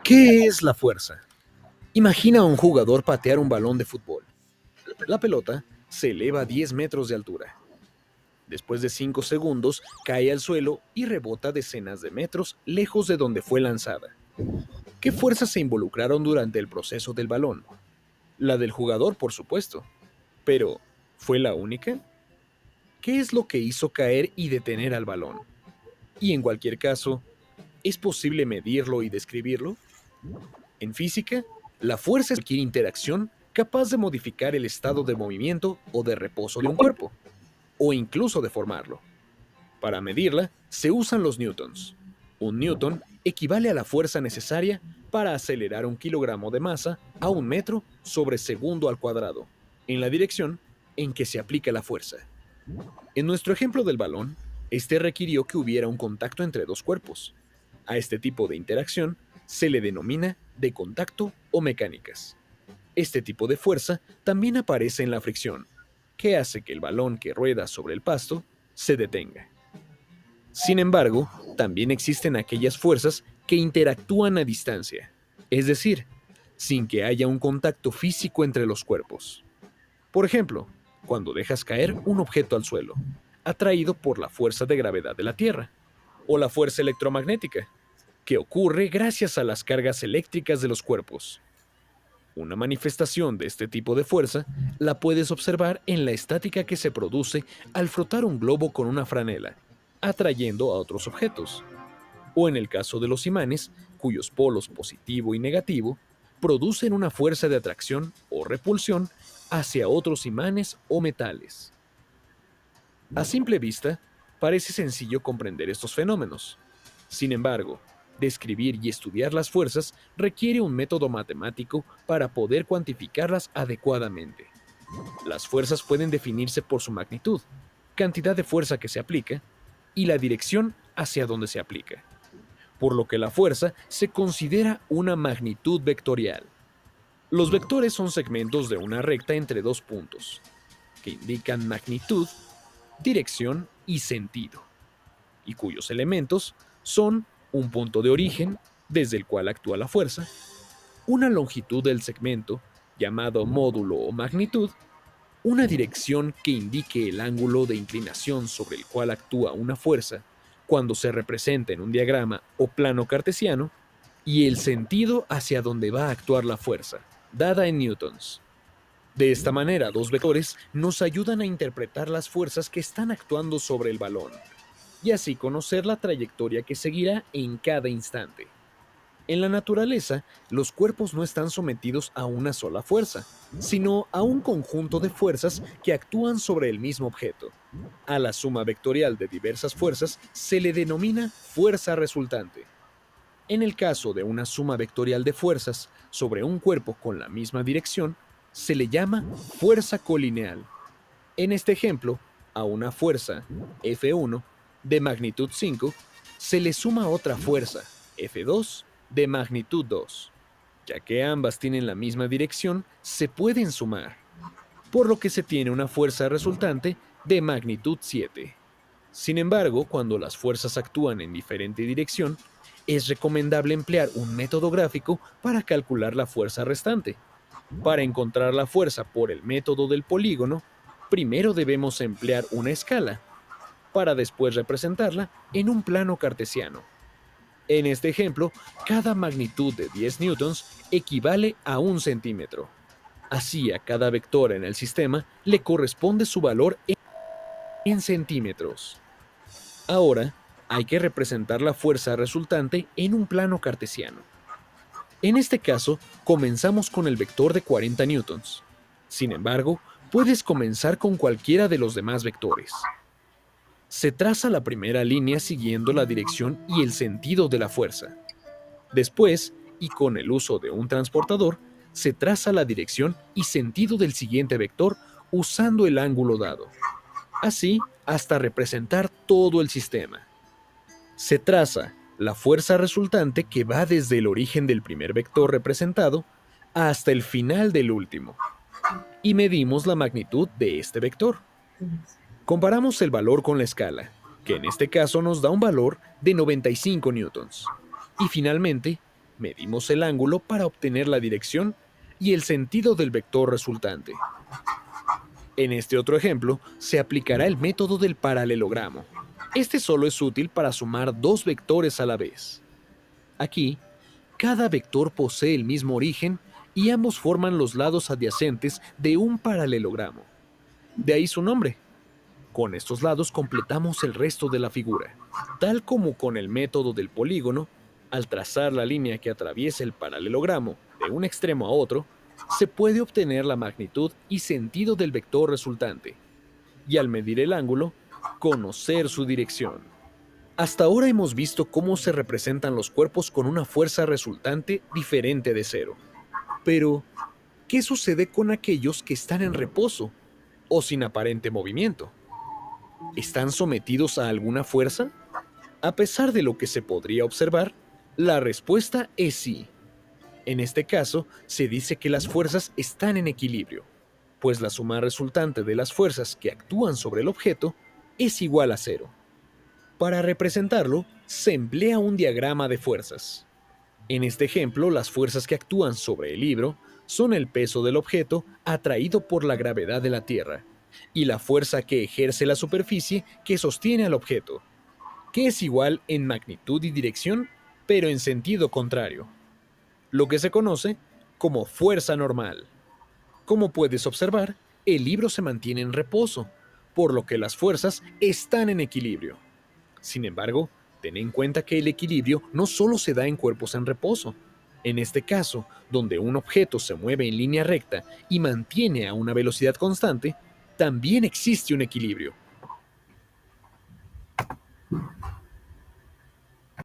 ¿Qué es la fuerza? Imagina a un jugador patear un balón de fútbol. La pelota se eleva a 10 metros de altura. Después de 5 segundos, cae al suelo y rebota decenas de metros lejos de donde fue lanzada. ¿Qué fuerzas se involucraron durante el proceso del balón? La del jugador, por supuesto. Pero, ¿fue la única? ¿Qué es lo que hizo caer y detener al balón? Y en cualquier caso, ¿es posible medirlo y describirlo? En física, la fuerza es cualquier interacción capaz de modificar el estado de movimiento o de reposo de un cuerpo, o incluso deformarlo. Para medirla, se usan los newtons. Un newton equivale a la fuerza necesaria para acelerar un kilogramo de masa a 1 metro sobre segundo al cuadrado, en la dirección en que se aplica la fuerza. En nuestro ejemplo del balón, este requirió que hubiera un contacto entre dos cuerpos. A este tipo de interacción se le denomina de contacto o mecánicas. Este tipo de fuerza también aparece en la fricción, que hace que el balón que rueda sobre el pasto se detenga. Sin embargo, también existen aquellas fuerzas que interactúan a distancia, es decir, sin que haya un contacto físico entre los cuerpos. Por ejemplo, cuando dejas caer un objeto al suelo, atraído por la fuerza de gravedad de la Tierra, o la fuerza electromagnética, que ocurre gracias a las cargas eléctricas de los cuerpos. Una manifestación de este tipo de fuerza la puedes observar en la estática que se produce al frotar un globo con una franela, atrayendo a otros objetos. O en el caso de los imanes, cuyos polos positivo y negativo producen una fuerza de atracción o repulsión hacia otros imanes o metales. A simple vista, parece sencillo comprender estos fenómenos. Sin embargo, describir y estudiar las fuerzas requiere un método matemático para poder cuantificarlas adecuadamente. Las fuerzas pueden definirse por su magnitud, cantidad de fuerza que se aplica y la dirección hacia donde se aplica, por lo que la fuerza se considera una magnitud vectorial. Los vectores son segmentos de una recta entre dos puntos, que indican magnitud, dirección y sentido, y cuyos elementos son un punto de origen, desde el cual actúa la fuerza, una longitud del segmento, llamado módulo o magnitud, una dirección que indique el ángulo de inclinación sobre el cual actúa una fuerza cuando se representa en un diagrama o plano cartesiano, y el sentido hacia donde va a actuar la fuerza, dada en newtons. De esta manera, dos vectores nos ayudan a interpretar las fuerzas que están actuando sobre el balón, y así conocer la trayectoria que seguirá en cada instante. En la naturaleza, los cuerpos no están sometidos a una sola fuerza, sino a un conjunto de fuerzas que actúan sobre el mismo objeto. A la suma vectorial de diversas fuerzas se le denomina fuerza resultante. En el caso de una suma vectorial de fuerzas sobre un cuerpo con la misma dirección, se le llama fuerza colineal. En este ejemplo, a una fuerza, F1, de magnitud 5, se le suma otra fuerza, F2, de magnitud 2. Ya que ambas tienen la misma dirección, se pueden sumar, por lo que se tiene una fuerza resultante de magnitud 7. Sin embargo, cuando las fuerzas actúan en diferente dirección, es recomendable emplear un método gráfico para calcular la fuerza restante. Para encontrar la fuerza por el método del polígono, primero debemos emplear una escala, para después representarla en un plano cartesiano. En este ejemplo, cada magnitud de 10 newtons equivale a 1 centímetro. Así, a cada vector en el sistema le corresponde su valor en centímetros. Ahora, hay que representar la fuerza resultante en un plano cartesiano. En este caso, comenzamos con el vector de 40 newtons. Sin embargo, puedes comenzar con cualquiera de los demás vectores. Se traza la primera línea siguiendo la dirección y el sentido de la fuerza. Después, y con el uso de un transportador, se traza la dirección y sentido del siguiente vector usando el ángulo dado. Así, hasta representar todo el sistema. Se traza la fuerza resultante que va desde el origen del primer vector representado hasta el final del último, y medimos la magnitud de este vector. Comparamos el valor con la escala, que en este caso nos da un valor de 95 newtons. Y finalmente, Medimos el ángulo para obtener la dirección y el sentido del vector resultante. En este otro ejemplo, se aplicará el método del paralelogramo. Este solo es útil para sumar dos vectores a la vez. Aquí, cada vector posee el mismo origen y ambos forman los lados adyacentes de un paralelogramo. De ahí su nombre. Con estos lados completamos el resto de la figura. Tal como con el método del polígono, al trazar la línea que atraviesa el paralelogramo de un extremo a otro, se puede obtener la magnitud y sentido del vector resultante. Y al medir el ángulo, conocer su dirección. Hasta ahora hemos visto cómo se representan los cuerpos con una fuerza resultante diferente de cero. Pero, ¿qué sucede con aquellos que están en reposo o sin aparente movimiento? ¿Están sometidos a alguna fuerza? A pesar de lo que se podría observar, la respuesta es sí. En este caso, se dice que las fuerzas están en equilibrio, pues la suma resultante de las fuerzas que actúan sobre el objeto es igual a cero. Para representarlo, se emplea un diagrama de fuerzas. En este ejemplo, las fuerzas que actúan sobre el libro son el peso del objeto atraído por la gravedad de la Tierra y la fuerza que ejerce la superficie que sostiene al objeto, que es igual en magnitud y dirección, pero en sentido contrario, lo que se conoce como fuerza normal. Como puedes observar, el libro se mantiene en reposo, por lo que las fuerzas están en equilibrio. Sin embargo, ten en cuenta que el equilibrio no solo se da en cuerpos en reposo. En este caso, donde un objeto se mueve en línea recta y mantiene a una velocidad constante, también existe un equilibrio.